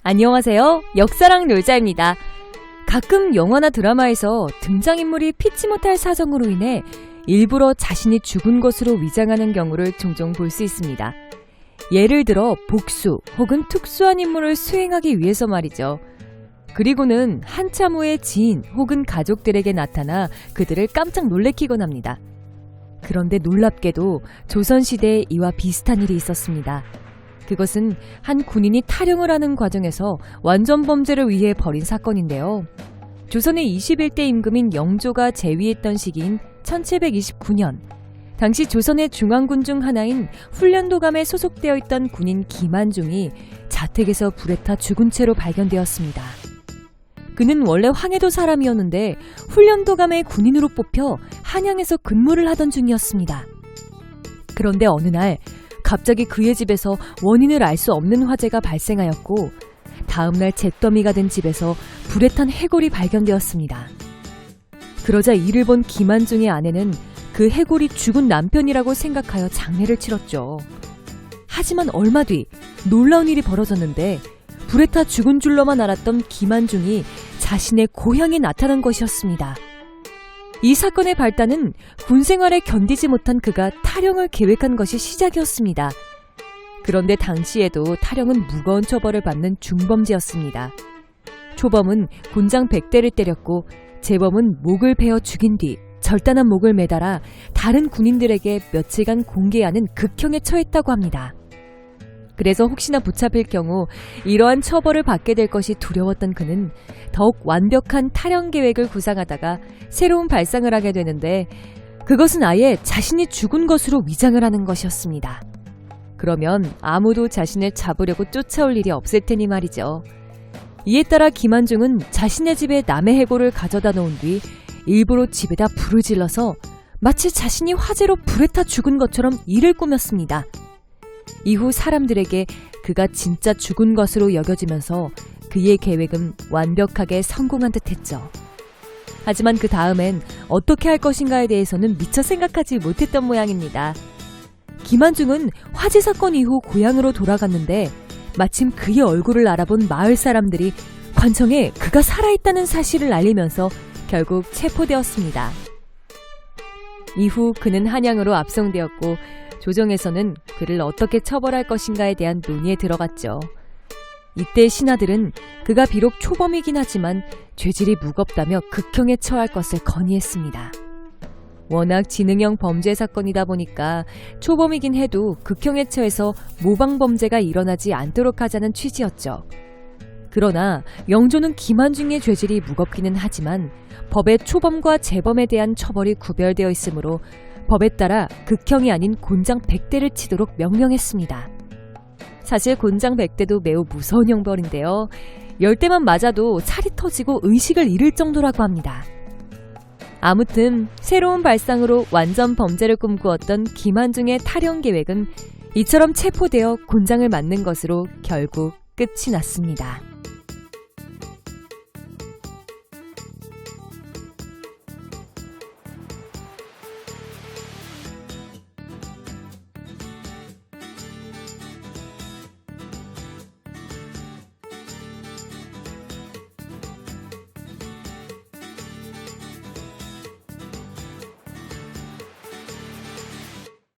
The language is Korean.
안녕하세요. 역사랑 놀자입니다. 가끔 영화나 드라마에서 등장인물이 피치 못할 사정으로 인해 일부러 자신이 죽은 것으로 위장하는 경우를 종종 볼 수 있습니다. 예를 들어 복수 혹은 특수한 임무를 수행하기 위해서 말이죠. 그리고는 한참 후에 지인 혹은 가족들에게 나타나 그들을 깜짝 놀래키곤 합니다. 그런데 놀랍게도 조선시대에 이와 비슷한 일이 있었습니다. 그것은 한 군인이 탈영을 하는 과정에서 완전 범죄를 위해 벌인 사건인데요. 조선의 21대 임금인 영조가 재위했던 시기인 1729년, 당시 조선의 중앙군 중 하나인 훈련도감에 소속되어 있던 군인 김한중이 자택에서 불에 타 죽은 채로 발견되었습니다. 그는 원래 황해도 사람이었는데 훈련도감의 군인으로 뽑혀 한양에서 근무를 하던 중이었습니다. 그런데 어느 날 갑자기 그의 집에서 원인을 알 수 없는 화재가 발생하였고 다음날 잿더미가 된 집에서 불에 탄 해골이 발견되었습니다. 그러자 이를 본 김한중의 아내는 그 해골이 죽은 남편이라고 생각하여 장례를 치렀죠. 하지만 얼마 뒤 놀라운 일이 벌어졌는데 불에 타 죽은 줄로만 알았던 김한중이 자신의 고향에 나타난 것이었습니다. 이 사건의 발단은 군 생활에 견디지 못한 그가 탈영을 계획한 것이 시작이었습니다. 그런데 당시에도 탈영은 무거운 처벌을 받는 중범죄였습니다. 초범은 곤장 100대를 때렸고 재범은 목을 베어 죽인 뒤 절단한 목을 매달아 다른 군인들에게 며칠간 공개하는 극형에 처했다고 합니다. 그래서 혹시나 붙잡힐 경우 이러한 처벌을 받게 될 것이 두려웠던 그는 더욱 완벽한 탈영 계획을 구상하다가 새로운 발상을 하게 되는데 그것은 아예 자신이 죽은 것으로 위장을 하는 것이었습니다. 그러면 아무도 자신을 잡으려고 쫓아올 일이 없을 테니 말이죠. 이에 따라 김한중은 자신의 집에 남의 해골을 가져다 놓은 뒤 일부러 집에다 불을 질러서 마치 자신이 화재로 불에 타 죽은 것처럼 일을 꾸몄습니다. 이후 사람들에게 그가 진짜 죽은 것으로 여겨지면서 그의 계획은 완벽하게 성공한 듯했죠. 하지만 그 다음엔 어떻게 할 것인가에 대해서는 미처 생각하지 못했던 모양입니다. 김한중은 화재 사건 이후 고향으로 돌아갔는데 마침 그의 얼굴을 알아본 마을 사람들이 관청에 그가 살아있다는 사실을 알리면서 결국 체포되었습니다. 이후 그는 한양으로 압송되었고 조정에서는 그를 어떻게 처벌할 것인가에 대한 논의에 들어갔죠. 이때 신하들은 그가 비록 초범이긴 하지만 죄질이 무겁다며 극형에 처할 것을 건의했습니다. 워낙 지능형 범죄 사건이다 보니까 초범이긴 해도 극형에 처해서 모방범죄가 일어나지 않도록 하자는 취지였죠. 그러나 영조는 김한중의 죄질이 무겁기는 하지만 법에 초범과 재범에 대한 처벌이 구별되어 있으므로 법에 따라 극형이 아닌 곤장 100대를 치도록 명령했습니다. 사실 곤장 100대도 매우 무서운 형벌인데요. 10대만 맞아도 살이 터지고 의식을 잃을 정도라고 합니다. 아무튼 새로운 발상으로 완전 범죄를 꿈꾸었던 김한중의 탈영 계획은 이처럼 체포되어 곤장을 맞는 것으로 결국 끝이 났습니다.